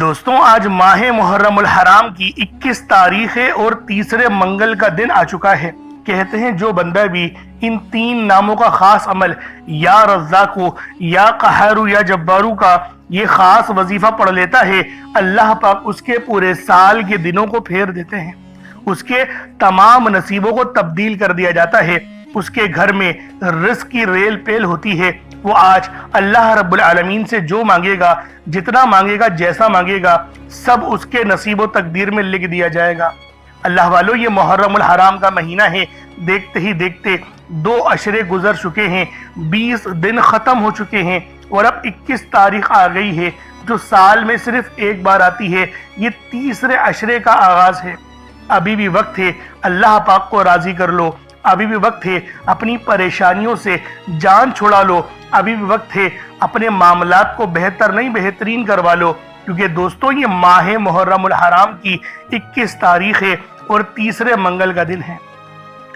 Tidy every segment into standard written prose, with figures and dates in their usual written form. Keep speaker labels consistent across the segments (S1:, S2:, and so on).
S1: دوستوں آج ماہ محرم الحرام کی 21 تاریخ ہے اور تیسرے منگل کا دن آ چکا ہے۔ کہتے ہیں جو بندہ بھی ان 3 ناموں کا خاص عمل یا رزاقو یا قہارو یا جبارو کا یہ خاص وظیفہ پڑھ لیتا ہے، اللہ پاک اس کے پورے سال کے دنوں کو پھیر دیتے ہیں، اس کے تمام نصیبوں کو تبدیل کر دیا جاتا ہے، اس کے گھر میں رزق کی ریل پیل ہوتی ہے۔ وہ آج اللہ رب العالمین سے جو مانگے گا، جتنا مانگے گا، جیسا مانگے گا، سب اس کے نصیب و تقدیر میں لکھ دیا جائے گا۔ اللہ والو، یہ محرم الحرام کا مہینہ ہے، دیکھتے ہی دیکھتے 2 عشرے گزر چکے ہیں، 20 دن ختم ہو چکے ہیں اور اب 21 تاریخ آ گئی ہے جو سال میں صرف ایک بار آتی ہے۔ یہ تیسرے عشرے کا آغاز ہے۔ ابھی بھی وقت ہے، اللہ پاک کو راضی کر لو، ابھی بھی وقت ہے اپنی پریشانیوں سے جان چھڑا لو، ابھی بھی وقت ہے اپنے معاملات کو بہتر نہیں بہترین کروا لو، کیونکہ دوستوں یہ ماہ محرم الحرام کی 21 تاریخ ہے اور تیسرے منگل کا دن ہے۔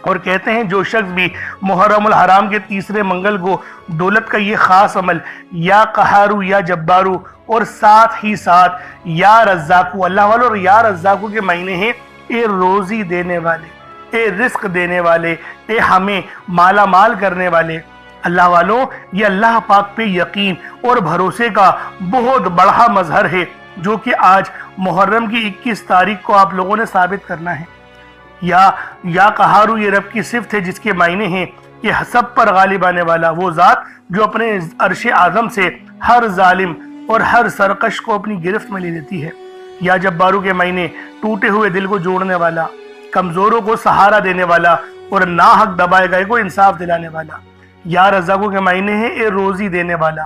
S1: اور کہتے ہیں جو شخص بھی محرم الحرام کے تیسرے منگل کو دولت کا یہ خاص عمل یا قہارو یا جبارو اور ساتھ ہی ساتھ یا رزاقو، اللہ والو، اور یا رزاقو کے معنی ہیں اے روزی دینے والے، اے رزق دینے والے، اے ہمیں مالا مال کرنے والے۔ اللہ والوں، یہ اللہ پاک پہ یقین اور بھروسے کا بہت بڑا مظہر ہے جو کہ آج محرم کی 21 تاریخ کو آپ لوگوں نے ثابت کرنا ہے۔ یا قہارو یہ رب کی صفت ہے جس کے معنی ہیں کہ سب پر غالب آنے والا، وہ ذات جو اپنے عرش اعظم سے ہر ظالم اور ہر سرکش کو اپنی گرفت میں لے لیتی ہے۔ یا جبارو کے معنی ٹوٹے ہوئے دل کو جوڑنے والا، کمزوروں کو سہارا دینے والا اور ناحق دبائے گئے کو انصاف دلانے والا۔ یا رزاقو کے معنی ہے اے روزی دینے والا،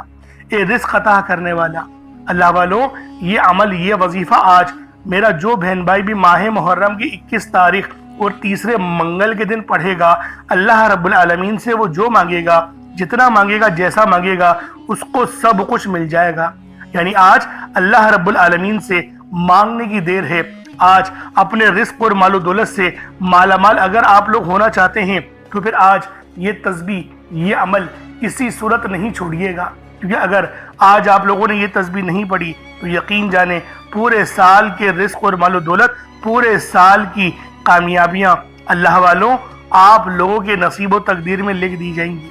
S1: اے رزق عطا کرنے والا۔ اللہ والوں، یہ عمل، یہ وظیفہ آج میرا جو بہن بھائی بھی ماہ محرم کی 21 تاریخ اور تیسرے منگل کے دن پڑھے گا، اللہ رب العالمین سے وہ جو مانگے گا، جتنا مانگے گا، جیسا مانگے گا، اس کو سب کچھ مل جائے گا۔ یعنی آج اللہ رب العالمین سے مانگنے کی دیر ہے۔ آج اپنے رزق اور مال و دولت سے مالا مال اگر آپ لوگ ہونا چاہتے ہیں تو پھر آج یہ تسبیح، یہ عمل کسی صورت نہیں چھوڑیے گا، کیونکہ اگر آج آپ لوگوں نے یہ تسبیح نہیں پڑھی تو یقین جانیں پورے سال کے رزق اور مال و دولت، پورے سال کی کامیابیاں اللہ والوں آپ لوگوں کے نصیب و تقدیر میں لکھ دی جائیں گی۔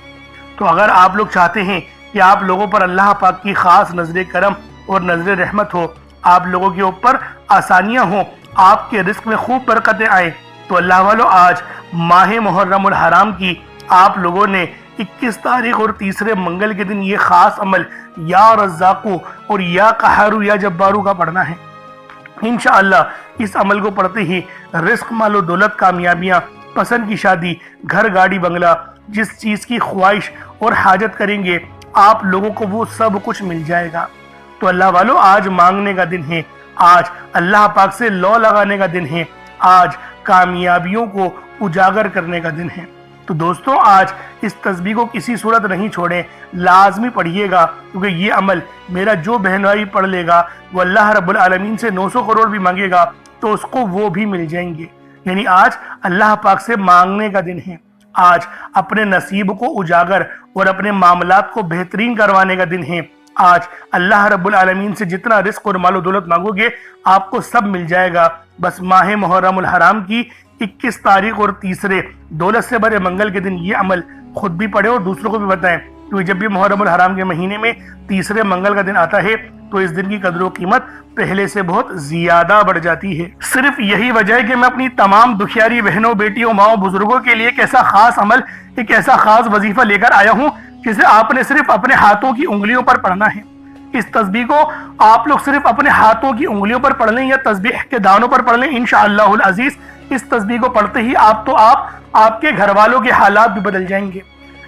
S1: تو اگر آپ لوگ چاہتے ہیں کہ آپ لوگوں پر اللہ پاک کی خاص نظر کرم اور نظر رحمت ہو، آپ لوگوں کے اوپر آسانیاں ہوں، آپ کے رزق میں خوب برکتیں آئیں، تو اللہ والوں آج ماہ محرم الحرام کی آپ لوگوں نے 21 تاریخ اور تیسرے منگل کے دن یہ خاص عمل یا رزاقو اور یا قہارو یا جبارو کا پڑھنا ہے۔ انشاءاللہ اس عمل کو پڑھتے ہی رزق، مال و دولت، کامیابیاں، پسند کی شادی، گھر، گاڑی، بنگلہ، جس چیز کی خواہش اور حاجت کریں گے آپ لوگوں کو وہ سب کچھ مل جائے گا۔ تو اللہ والوں آج مانگنے کا دن ہے، آج اللہ پاک سے لو لگانے کا دن ہے، آج کامیابیوں کو اجاگر کرنے کا دن ہے۔ تو دوستوں آج اس تسبیح کو کسی صورت نہیں چھوڑیں، لازمی پڑھیے گا، کیونکہ یہ عمل میرا جو بہن بھائی پڑھ لے گا وہ اللہ رب العالمین سے 900 کروڑ بھی مانگے گا تو اس کو وہ بھی مل جائیں گے۔ یعنی آج اللہ پاک سے مانگنے کا دن ہے، آج اپنے نصیب کو اجاگر اور اپنے معاملات کو بہترین کروانے کا دن ہے۔ آج اللہ رب العالمین سے جتنا رزق اور مال و دولت مانگو گے آپ کو سب مل جائے گا۔ بس ماہ محرم الحرام کی 21 تاریخ اور تیسرے دولت سے بڑے منگل کے دن یہ عمل خود بھی پڑھیں اور دوسروں کو بھی بتائیں، کیونکہ جب بھی محرم الحرام کے مہینے میں تیسرے منگل کا دن آتا ہے تو اس دن کی قدر و قیمت پہلے سے بہت زیادہ بڑھ جاتی ہے۔ صرف یہی وجہ ہے کہ میں اپنی تمام دکھیاری بہنوں، بیٹیوں، ماؤں، بزرگوں کے لیے ایک ایسا خاص عمل، ایک ایسا خاص وظیفہ لے کر آیا ہوں جسے آپ نے صرف اپنے ہاتھوں کی انگلیوں پر پڑھنا ہے۔ اس تسبیح کو آپ لوگ صرف اپنے ہاتھوں کی انگلیوں پر پڑھ لیں یا تسبیح کے دانوں پر پڑھ لیں، انشاءاللہ العزیز اس تسبیح کو پڑھتے ہی آپ کے گھر والوں کے حالات بھی بدل جائیں گے۔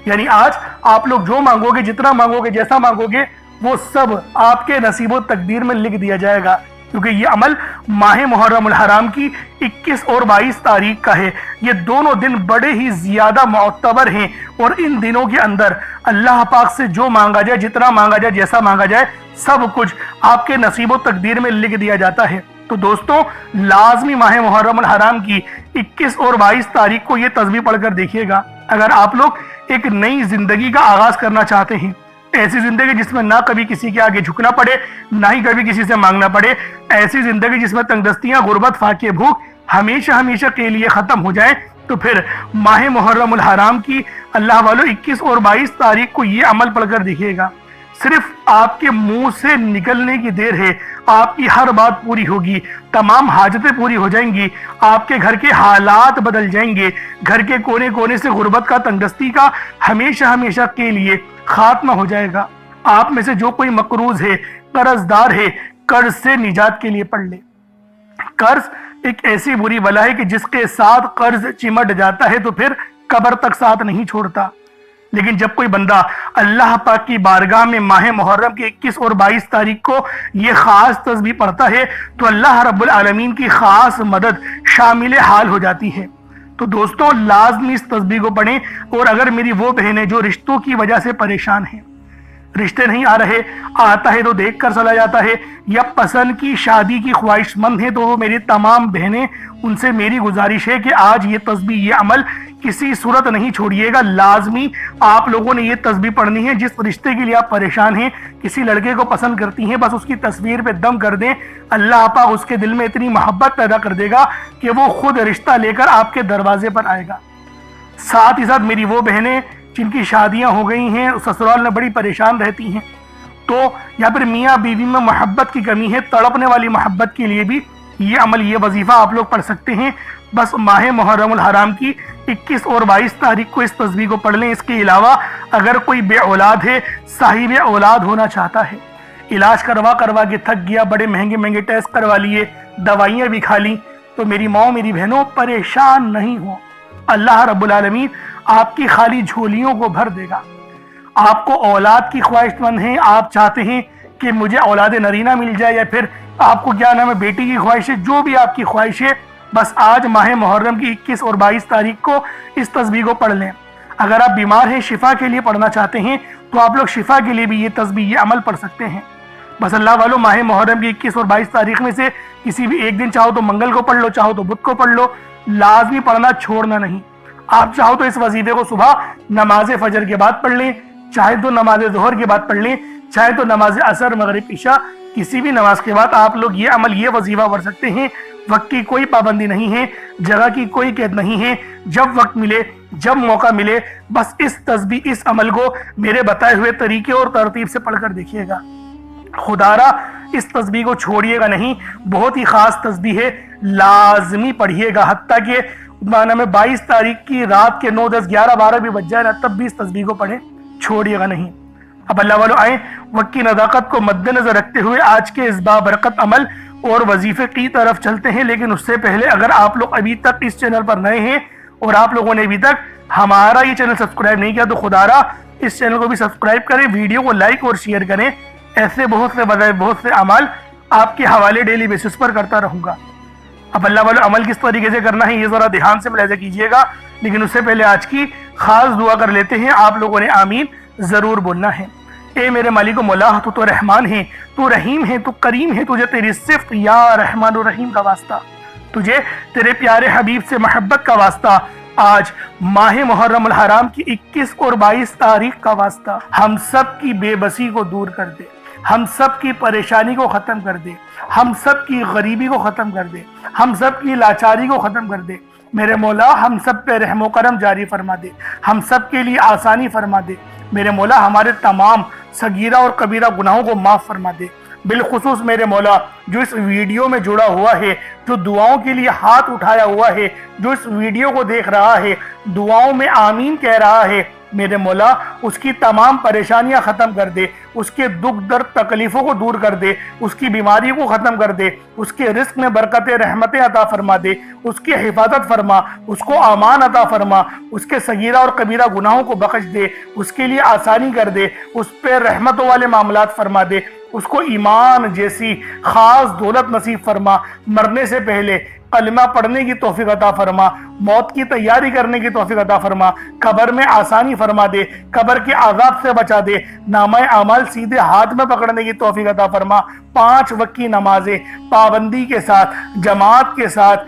S1: یعنی آج آپ لوگ جو مانگو گے، جتنا مانگو گے، جیسا مانگو گے، وہ سب آپ کے نصیب و تقدیر میں لکھ دیا جائے گا، کیونکہ یہ عمل ماہ محرم الحرام کی 21 اور 22 تاریخ کا ہے۔ یہ دونوں دن بڑے ہی زیادہ معتبر ہیں اور ان دنوں کے اندر اللہ پاک سے جو مانگا جائے، جتنا مانگا جائے، جیسا مانگا جائے، سب کچھ آپ کے نصیب و تقدیر میں لکھ دیا جاتا ہے۔ تو دوستوں لازمی ماہ محرم الحرام کی 21 اور 22 تاریخ کو یہ تسبیح پڑھ کر دیکھیے گا۔ اگر آپ لوگ ایک نئی زندگی کا آغاز کرنا چاہتے ہیں، ایسی زندگی جس میں نہ کبھی کسی کے آگے جھکنا پڑے، نہ ہی کبھی کسی سے مانگنا پڑے، ایسی زندگی جس میں تنگ دستیاں، غربت، فاقے، بھوک ہمیشہ ہمیشہ کے لیے ختم ہو جائیں، تو پھر ماہ محرم الحرام کی اللہ والو 21 اور 22 تاریخ کو یہ عمل پڑھ کر دیکھیے گا۔ صرف آپ کے منہ سے نکلنے کی دیر ہے، آپ کی ہر بات پوری ہوگی، تمام حاجتیں پوری ہو جائیں گی، آپ کے گھر کے حالات بدل جائیں گے، گھر کے کونے کونے سے غربت کا، تنگ دستی کا ہمیشہ ہمیشہ کے لیے خاتمہ ہو جائے گا۔ آپ میں سے جو کوئی مقروض ہے، قرض دار ہے، قرض سے نجات کے لیے پڑھ لے۔ قرض ایک ایسی بری بلا ہے کہ جس کے ساتھ قرض چمٹ جاتا ہے تو پھر قبر تک ساتھ نہیں چھوڑتا۔ لیکن جب کوئی بندہ اللہ پاک کی بارگاہ میں ماہ محرم کی 21 اور 22 تاریخ کو یہ خاص تسبیح پڑھتا ہے تو اللہ رب العالمین کی خاص مدد شامل حال ہو جاتی ہے۔ تو دوستوں لازمی اس تسبیح کو پڑھیں، اور اگر میری وہ بہنیں جو رشتوں کی وجہ سے پریشان ہیں، رشتے نہیں آ رہے، آتا ہے تو دیکھ کر چلا جاتا ہے، یا پسند کی شادی کی خواہش مند ہے، تو وہ میری تمام بہنیں، ان سے میری گزارش ہے کہ آج یہ تسبیح، یہ عمل کسی صورت نہیں چھوڑیے گا، لازمی آپ لوگوں نے یہ تسبیح پڑھنی ہے۔ جس رشتے کے لیے آپ پریشان ہیں، کسی لڑکے کو پسند کرتی ہیں، بس اس کی تصویر پہ دم کر دیں، اللہ پاک اس کے دل میں اتنی محبت پیدا کر دے گا کہ وہ خود رشتہ لے کر آپ کے دروازے پر آئے گا۔ ساتھ ہی ساتھ میری وہ بہنیں جن کی شادیاں ہو گئی ہیں، سسرال میں بڑی پریشان رہتی ہیں، تو یا پھر میاں بیوی میں محبت کی کمی ہے، تڑپنے والی محبت کے لیے بھی یہ عمل، یہ وظیفہ آپ لوگ پڑھ سکتے ہیں۔ بس ماہ محرم الحرام کی 21 اور 22 تاریخ کو اس تسبیح کو پڑھ لیں۔ اس کے علاوہ اگر کوئی بے اولاد ہے، صاحب اولاد ہونا چاہتا ہے، علاج کروا کے تھک گیا، بڑے مہنگے مہنگے ٹیسٹ کروا لیے، دوائیاں بھی کھا لی، تو میری ماں، میری بہنوں پریشان نہیں ہو، اللہ رب العالمین آپ کی خالی جھولیوں کو بھر دے گا۔ آپ کو اولاد کی خواہش مند ہیں، آپ چاہتے ہیں کہ مجھے اولاد نرینہ مل جائے، یا پھر آپ کو کیا نام ہے، بیٹی کی خواہش ہے، جو بھی آپ کی خواہش ہے، بس آج ماہ محرم کی 21 اور 22 تاریخ کو اس تسبیح کو پڑھ لیں۔ اگر آپ بیمار ہیں، شفا کے لیے پڑھنا چاہتے ہیں، تو آپ لوگ شفا کے لیے بھی یہ تسبیح، یہ عمل پڑھ سکتے ہیں۔ بس اللہ والو ماہ محرم کی 21 اور 22 تاریخ میں سے کسی بھی ایک دن، چاہو تو منگل کو پڑھ لو، چاہو تو بدھ کو پڑھ لو، لازمی پڑھنا، چھوڑنا نہیں۔ آپ چاہو تو اس وظیفے کو صبح نماز فجر کے بعد پڑھ لیں، چاہے تو نماز ظہر کے بعد پڑھ لیں، چاہے تو نماز عصر، مغرب، عشاء، کسی بھی نماز کے بعد آپ لوگ یہ عمل، یہ وظیفہ پڑھ سکتے ہیں۔ وقت کی کوئی پابندی نہیں ہے، جگہ کی کوئی قید نہیں ہے، جب وقت ملے، جب موقع ملے، بس اس تسبیح، اس عمل کو میرے بتائے ہوئے طریقے اور ترتیب سے پڑھ کر دیکھیے گا۔ خدا را اس تسبیح کو چھوڑیے گا نہیں، بہت ہی خاص تسبیح ہے، لازمی پڑھیے گا، حتیٰ کہ معنی میں 22 تاریخ کی رات کے 9، 10، 11، 12 بھی بج جائے نا، تب بھی اس تسبیح کو پڑھیں، چھوڑیے گا نہیں۔ اب اللہ والو آئیں، وقت کی نزاکت کو مد نظر رکھتے ہوئے آج کے اس بابرکت عمل اور وظیفے کی طرف چلتے ہیں۔ لیکن اس سے پہلے اگر آپ لوگ ابھی تک اس چینل پر نئے ہیں اور آپ لوگوں نے ابھی تک ہمارا یہ چینل سبسکرائب نہیں کیا، تو خدا را اس چینل کو بھی سبسکرائب کریں، ویڈیو کو لائک اور شیئر کریں۔ ایسے بہت سے وظائف، بہت سے اعمال آپ کے حوالے ڈیلی بیسس پر کرتا رہوں گا۔ اب اللہ والو عمل کس طریقے سے کرنا ہے یہ ذرا دھیان سے ملاحظہ کیجئے گا، لیکن اس سے پہلے آج کی خاص دعا کر لیتے ہیں۔ آپ لوگوں نے آمین ضرور بولنا ہے۔ اے میرے مالک و مولا، تو رحمان ہے، تو رحیم ہے، تو کریم ہے، تجھے تیری صفت یا رحمان و رحیم کا واسطہ، تجھے تیرے پیارے حبیب سے محبت کا واسطہ، آج ماہ محرم الحرام کی 21 اور 22 تاریخ کا واسطہ، ہم سب کی بے بسی کو دور کر دے، ہم سب کی پریشانی کو ختم کر دے، ہم سب کی غریبی کو ختم کر دے، ہم سب کی لاچاری کو ختم کر دے۔ میرے مولا ہم سب پہ رحم و کرم جاری فرما دے، ہم سب کے لیے آسانی فرما دے۔ میرے مولا ہمارے تمام صغیرہ اور کبیرہ گناہوں کو معاف فرما دے۔ بالخصوص میرے مولا جو اس ویڈیو میں جڑا ہوا ہے، جو دعاؤں کے لیے ہاتھ اٹھایا ہوا ہے، جو اس ویڈیو کو دیکھ رہا ہے، دعاؤں میں آمین کہہ رہا ہے، میرے مولا اس کی تمام پریشانیاں ختم کر دے، اس کے دکھ درد تکلیفوں کو دور کر دے، اس کی بیماری کو ختم کر دے، اس کے رزق میں برکتیں رحمتیں عطا فرما دے، اس کی حفاظت فرما، اس کو امان عطا فرما، اس کے صغیرہ اور کبیرہ گناہوں کو بخش دے، اس کے لیے آسانی کر دے، اس پہ رحمتوں والے معاملات فرما دے، اس کو ایمان جیسی خاص دولت نصیب فرما، مرنے سے پہلے کلمہ پڑھنے کی توفیق عطا فرما، موت کی تیاری کرنے کی توفیق عطا فرما، قبر میں آسانی فرما دے، قبر کے عذاب سے بچا دے، نامہ اعمال سیدھے ہاتھ میں پکڑنے کی توفیق عطا فرما، 5 وقت کی نمازیں پابندی کے ساتھ، جماعت کے ساتھ،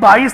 S1: 22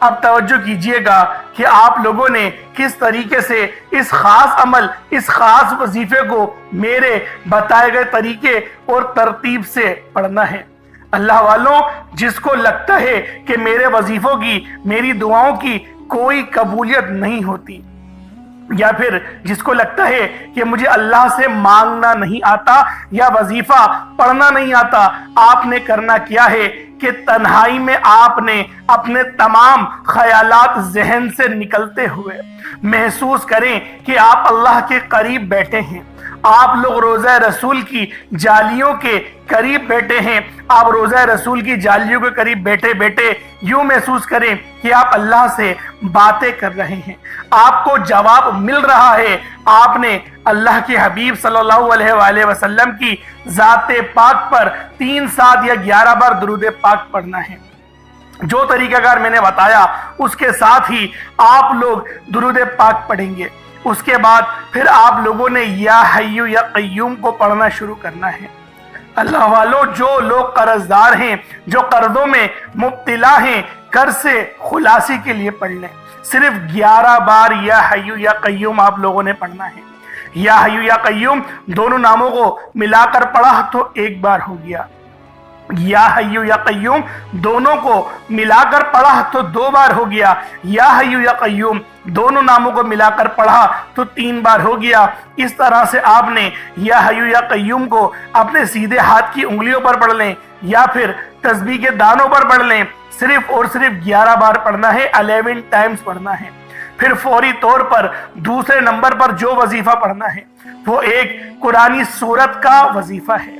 S1: اب توجہ کیجئے گا کہ آپ لوگوں نے کس طریقے سے اس خاص عمل، اس خاص وظیفے کو میرے بتائے گئے طریقے اور ترتیب سے پڑھنا ہے۔ اللہ والوں، جس کو لگتا ہے کہ میرے وظیفوں کی، میری دعاؤں کی کوئی قبولیت نہیں ہوتی، یا پھر جس کو لگتا ہے کہ مجھے اللہ سے مانگنا نہیں آتا یا وظیفہ پڑھنا نہیں آتا، آپ نے کرنا کیا ہے کہ تنہائی میں آپ نے اپنے تمام خیالات ذہن سے نکلتے ہوئے محسوس کریں کہ آپ اللہ کے قریب بیٹھے ہیں، آپ لوگ روضہ رسول کی جالیوں کے قریب بیٹھے ہیں، آپ روضہ رسول کی جالیوں کے قریب بیٹھے بیٹھے یوں محسوس کریں کہ آپ اللہ سے باتیں کر رہے ہیں، آپ کو جواب مل رہا ہے۔ آپ نے اللہ کے حبیب صلی اللہ علیہ وآلہ وسلم کی ذات پاک پر 3 7 یا 11 بار درود پاک پڑھنا ہے۔ جو طریقہ کار میں نے بتایا اس کے ساتھ ہی آپ لوگ درود پاک پڑھیں گے۔ اس کے بعد پھر آپ لوگوں نے یا حیو یا قیوم کو پڑھنا شروع کرنا ہے۔ اللہ والوں، جو لوگ قرض دار ہیں، جو قرضوں میں مبتلا ہیں، قرض سے خلاصی کے لیے پڑھ لیں۔ صرف 11 بار یا حیو یا قیوم آپ لوگوں نے پڑھنا ہے۔ یا حیو یا قیوم دونوں ناموں کو ملا کر پڑھا تو 1 بار ہو گیا، یا حیو یا قیوم دونوں کو ملا کر پڑھا تو 2 بار ہو گیا، یا حیو یا قیوم دونوں ناموں کو ملا کر پڑھا تو 3 بار ہو گیا۔ اس طرح سے آپ نے یا حیو یا قیوم کو اپنے سیدھے ہاتھ کی انگلیوں پر پڑھ لیں یا پھر تسبیح کے دانوں پر پڑھ لیں۔ صرف اور صرف 11 بار پڑھنا ہے، 11 ٹائمز پڑھنا ہے۔ پھر فوری طور پر دوسرے نمبر پر جو وظیفہ پڑھنا ہے وہ ایک قرآنی سورت کا وظیفہ ہے۔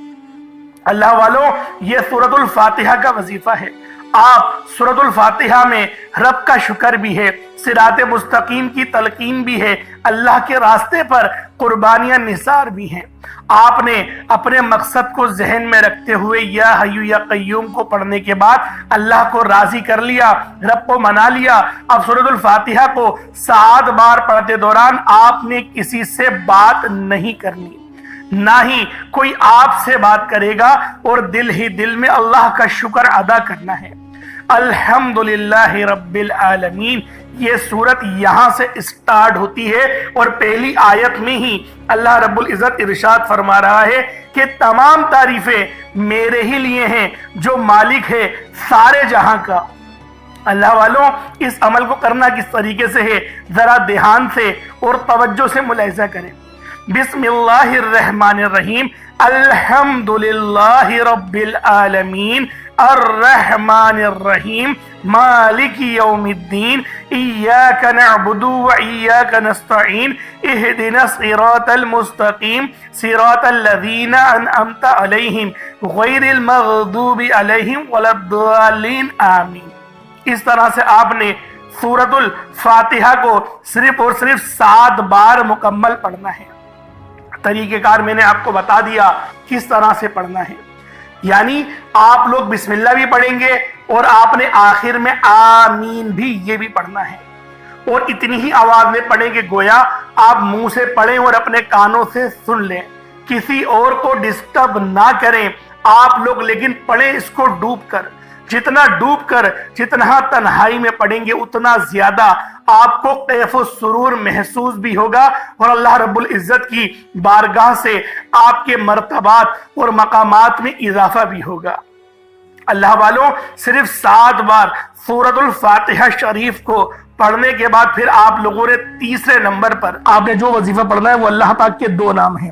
S1: اللہ والوں، یہ سورۃ الفاتحہ کا وظیفہ ہے۔ آپ سورۃ الفاتحہ میں رب کا شکر بھی ہے، صراط مستقیم کی تلقین بھی ہے، اللہ کے راستے پر قربانیاں نثار بھی ہیں۔ آپ نے اپنے مقصد کو ذہن میں رکھتے ہوئے یا حیو یا قیوم کو پڑھنے کے بعد اللہ کو راضی کر لیا، رب کو منا لیا۔ اب سورۃ الفاتحہ کو 7 بار پڑھتے دوران آپ نے کسی سے بات نہیں کرنی، نہ ہی کوئی آپ سے بات کرے گا، اور دل ہی دل میں اللہ کا شکر ادا کرنا ہے۔ الحمدللہ رب العالمین، یہ سورت یہاں سے اسٹارٹ ہوتی ہے اور پہلی آیت میں ہی اللہ رب العزت ارشاد فرما رہا ہے کہ تمام تعریفیں میرے ہی لیے ہیں جو مالک ہے سارے جہاں کا۔ اللہ والوں، اس عمل کو کرنا کس طریقے سے ہے ذرا دھیان سے اور توجہ سے ملاحظہ کریں۔ بسم اللہ الرحمن الرحیم، الحمدللہ رب العالمین الرحمن الرحیم مالک یوم الدین ایاک نعبد و ایاک نستعین اہدنا الصراط المستقیم صراط الذین انعمت علیہم غیر المغضوب علیہم ولا الضالین آمین۔ اس طرح سے آپ نے سورۃ الفاتحہ کو صرف اور صرف 7 بار مکمل پڑھنا ہے۔ طریقہ کار میں نے آپ کو بتا دیا کس طرح سے پڑھنا ہے، یعنی آپ لوگ بسم اللہ بھی پڑھیں گے اور آپ نے آخر میں آمین بھی یہ بھی پڑھنا ہے، اور اتنی ہی آواز میں پڑھیں کہ گویا آپ منہ سے پڑھیں اور اپنے کانوں سے سن لیں، کسی اور کو ڈسٹرب نہ کریں آپ لوگ، لیکن پڑھیں اس کو ڈوب کر۔ جتنا ڈوب کر، جتنا تنہائی میں پڑھیں گے اتنا زیادہ آپ کو کیف و سرور محسوس بھی ہوگا، اور اللہ رب العزت کی بارگاہ سے آپ کے مرتبات اور مقامات میں اضافہ بھی ہوگا۔ اللہ والوں، صرف 7 بار سورۃ الفاتحہ شریف کو پڑھنے کے بعد پھر آپ لوگوں نے تیسرے نمبر پر آپ نے جو وظیفہ پڑھنا ہے وہ اللہ پاک کے 2 نام ہیں،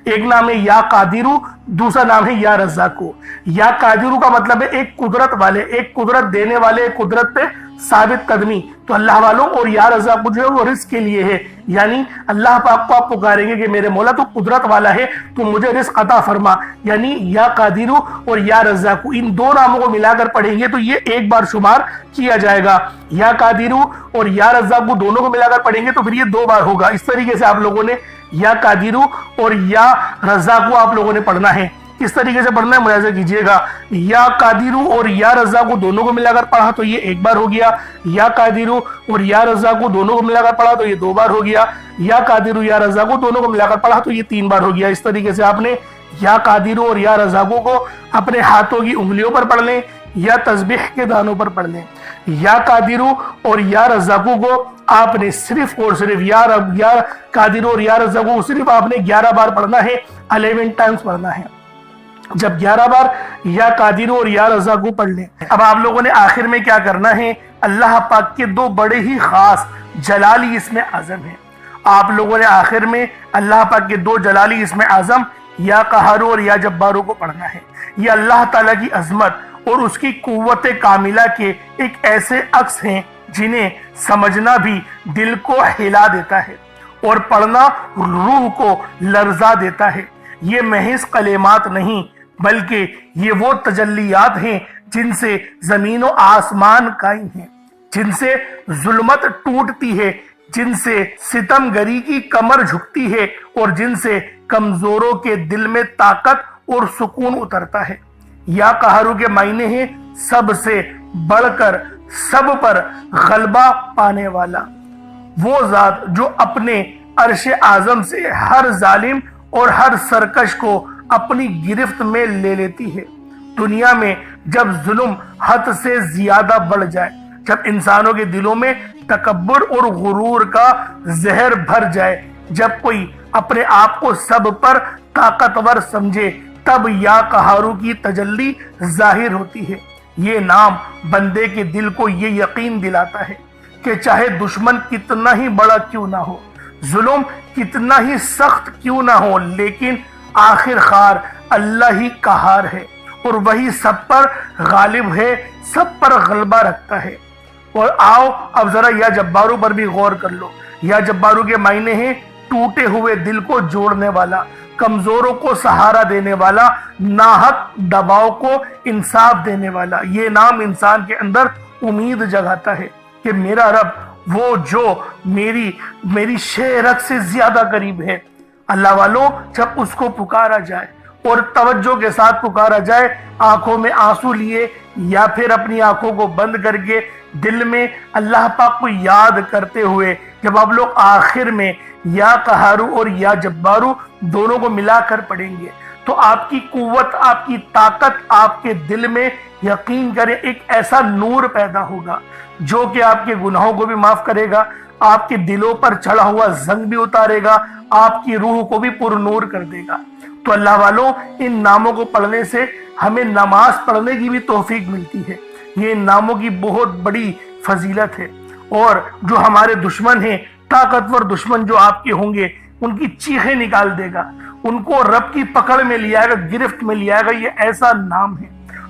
S1: ایک نام ہے یا قادرو، دوسرا نام ہے یا رزاقو۔ یا قادرو کا مطلب ہے ایک قدرت والے، ایک قدرت دینے والے، ایک قدرت پہ ثابت قدمی، تو اللہ والوں، اور یا رزاقو جو ہے وہ رزق کے لیے ہے، یعنی اللہ پاک کو آپ پکاریں گے کہ میرے مولا تو قدرت والا ہے تو مجھے رزق عطا فرما، یعنی یا قادرو اور یا رزاقو ان 2 ناموں کو ملا کر پڑھیں گے تو یہ 1 بار شمار کیا جائے گا۔ یا قادرو اور یا رزاقو دونوں کو ملا کر پڑھیں گے تو پھر یہ 2 بار ہوگا۔ اس طریقے سے آپ لوگوں نے یا قادرو اور یا رزاقو آپ لوگوں نے پڑھنا ہے۔ کس طریقے سے پڑھنا ہے ملاحظہ کیجئے گا، یا قادرو اور یا رزاقو دونوں کو ملا کر پڑھا تو یہ 1 بار ہو گیا، یا قادرو اور یا رزاقو دونوں کو ملا کر پڑھا تو یہ 2 بار ہو گیا، یا قادرو یا رزاقو دونوں کو ملا کر پڑھا تو یہ 3 بار ہو گیا۔ اس طریقے سے آپ نے یا قادرو اور یا رزاقو کو اپنے ہاتھوں کی انگلیوں پر پڑھ لیں، یا تسبیح کے دانوں پر پڑھ لیں۔ یا قادرو اور یا رزاقو کو آپ نے صرف اور صرف یا قادرو اور یا رزاقو کو صرف آپ نے 11 بار پڑھنا ہے، 11 ٹائمز پڑھنا ہے۔ جب 11 بار یا قادرو اور یا رزاقو پڑھ لیں، اب آپ لوگوں نے آخر میں کیا کرنا ہے، اللہ پاک کے 2 بڑے ہی خاص جلالی اسم اعظم ہیں۔ آپ لوگوں نے آخر میں اللہ پاک کے 2 جلالی اسم اعظم یا قہارو اور یا جبارو کو پڑھنا ہے۔ یہ اللہ تعالیٰ کی عظمت اور اس کی قوت کاملہ کے ایک ایسے عکس ہیں جنہیں سمجھنا بھی دل کو ہلا دیتا ہے اور پڑھنا روح کو لرزا دیتا ہے۔ یہ محض کلمات نہیں بلکہ یہ وہ تجلیات ہیں جن سے زمین و آسمان قائم ہیں، جن سے ظلمت ٹوٹتی ہے، جن سے ستم گری کی کمر جھکتی ہے اور جن سے کمزوروں کے دل میں طاقت اور سکون اترتا ہے۔ یا قہرو کے معنی ہیں سب سے بڑھ کر سب پر غلبہ پانے والا، وہ ذات جو اپنے عرش اعظم سے ہر ظالم اور ہر سرکش کو اپنی گرفت میں لے لیتی ہے۔ دنیا میں جب ظلم حد سے زیادہ بڑھ جائے، جب انسانوں کے دلوں میں تکبر اور غرور کا زہر بھر جائے، جب کوئی اپنے آپ کو سب پر طاقتور سمجھے، تب یا قہارو کی تجلی ظاہر ہوتی ہے۔ یہ نام بندے کے دل کو یہ یقین دلاتا ہے کہ چاہے دشمن کتنا ہی بڑا کیوں نہ ہو، ظلم کتنا ہی سخت کیوں نہ ہو، لیکن آخر کار اللہ ہی قہار ہے اور وہی سب پر غالب ہے، سب پر غلبہ رکھتا ہے۔ اور آؤ اب ذرا یا جبارو پر بھی غور کر لو۔ یا جبارو کے معنی ہیں ٹوٹے ہوئے دل کو جوڑنے والا، کمزوروں کو سہارا دینے والا، ناحق دباؤ کو انصاف دینے والا۔ یہ نام انسان کے اندر امید جگاتا ہے کہ میرا رب وہ جو میری شہرت سے زیادہ قریب ہے۔ اللہ والوں، جب اس کو پکارا جائے اور توجہ کے ساتھ پکارا جائے، آنکھوں میں آنسو لیے یا پھر اپنی آنکھوں کو بند کر کے دل میں اللہ پاک کو یاد کرتے ہوئے، جب آپ لوگ آخر میں یا قہارو اور یا جبارو دونوں کو ملا کر پڑھیں گے تو آپ کی قوت، آپ کی طاقت، آپ کے دل میں یقین کریں ایک ایسا نور پیدا ہوگا جو کہ آپ کے گناہوں کو بھی معاف کرے گا، آپ کے دلوں پر چڑھا ہوا زنگ بھی اتارے گا، آپ کی روح کو بھی پر نور کر دے گا۔ تو اللہ والوں، ان ناموں کو پڑھنے سے ہمیں نماز پڑھنے کی بھی توفیق ملتی ہے۔ یہ ان ناموں کی بہت بڑی فضیلت ہے، اور جو ہمارے دشمن ہیں، طاقتور دشمن جو آپ کے ہوں گے، ان کی چیخیں نکال دے گا، ان کو رب کی پکڑ میں لے آئے گا، گرفت میں لے آئے گا۔ یہ ایسا نام ہے۔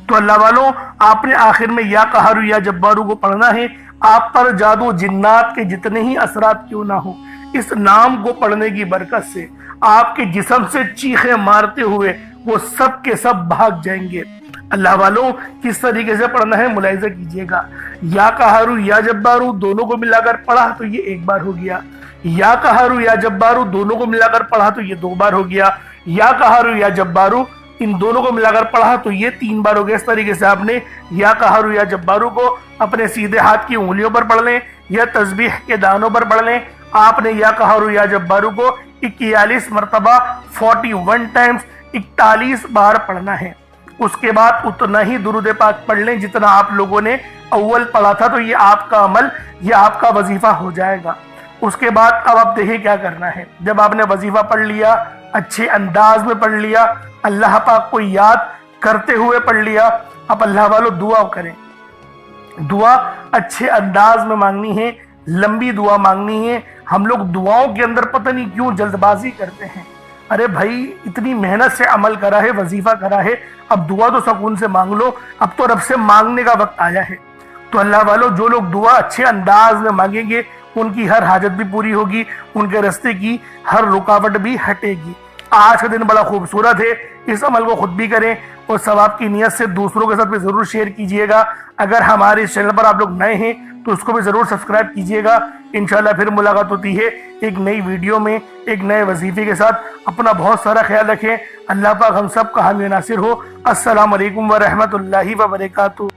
S1: تو اللہ والوں، آپ نے آخر میں یا قہارو یا جبارو کو پڑھنا ہے۔ آپ پر جادو جنات کے جتنے ہی اثرات کیوں نہ ہو، اس نام کو پڑھنے کی برکت سے آپ کے جسم سے چیخیں مارتے ہوئے وہ سب کے سب بھاگ جائیں گے۔ اللہ والوں، کس طریقے سے پڑھنا ہے ملاحظہ کیجئے گا۔ یا قہارو یا جبارو دونوں کو ملا کر پڑھا تو یہ 1 بار ہو گیا، یا قہارو یا جبارو دونوں کو ملا کر پڑھا تو یہ 2 بار ہو گیا، یا قہارو یا جبارو ان دونوں کو ملا کر پڑھا تو یہ 3 بار ہو گیا۔ اس طریقے سے آپ نے یا قہارو یا جبارو کو اپنے سیدھے ہاتھ کی انگلیوں پر پڑھ لیں یا تسبیح کے دانوں پر پڑھ لیں۔ آپ نے یا قہارو یا جبارو کو 41 مرتبہ 41 ٹائمز 41 بار پڑھنا ہے۔ اس کے بعد اتنا ہی درود پاک پڑھ لیں جتنا آپ لوگوں نے اول پڑھا تھا، تو یہ آپ کا عمل، یہ آپ کا وظیفہ ہو جائے گا۔ اس کے بعد اب آپ دیکھیں کیا کرنا ہے۔ جب آپ نے وظیفہ پڑھ لیا، اچھے انداز میں پڑھ لیا، اللہ پاک کو یاد کرتے ہوئے پڑھ لیا، اب اللہ والوں دعا کریں۔ دعا اچھے انداز میں مانگنی ہے، لمبی دعا مانگنی ہے۔ ہم لوگ دعاؤں کے اندر پتہ نہیں کیوں جلد بازی کرتے ہیں۔ ارے بھائی، اتنی محنت سے عمل کرا ہے، وظیفہ کرا ہے، اب دعا تو سکون سے مانگ لو، اب تو رب سے مانگنے کا وقت آیا ہے۔ تو اللہ والوں، جو لوگ دعا اچھے انداز میں مانگیں گے ان کی ہر حاجت بھی پوری ہوگی، ان کے راستے کی ہر رکاوٹ بھی ہٹے گی۔ آج کا دن بڑا خوبصورت ہے، اس عمل کو خود بھی کریں اور ثواب کی نیت سے دوسروں کے ساتھ بھی ضرور شیئر کیجئے گا۔ اگر ہمارے اس چینل پر آپ لوگ نئے ہیں تو اس کو بھی ضرور سبسکرائب کیجئے گا۔ انشاءاللہ پھر ملاقات ہوتی ہے ایک نئی ویڈیو میں، ایک نئے وظیفے کے ساتھ۔ اپنا بہت سارا خیال رکھیں۔ اللہ پاک ہم سب کا حامی و ناصر ہو۔ السلام علیکم ورحمۃ اللہ وبرکاتہ۔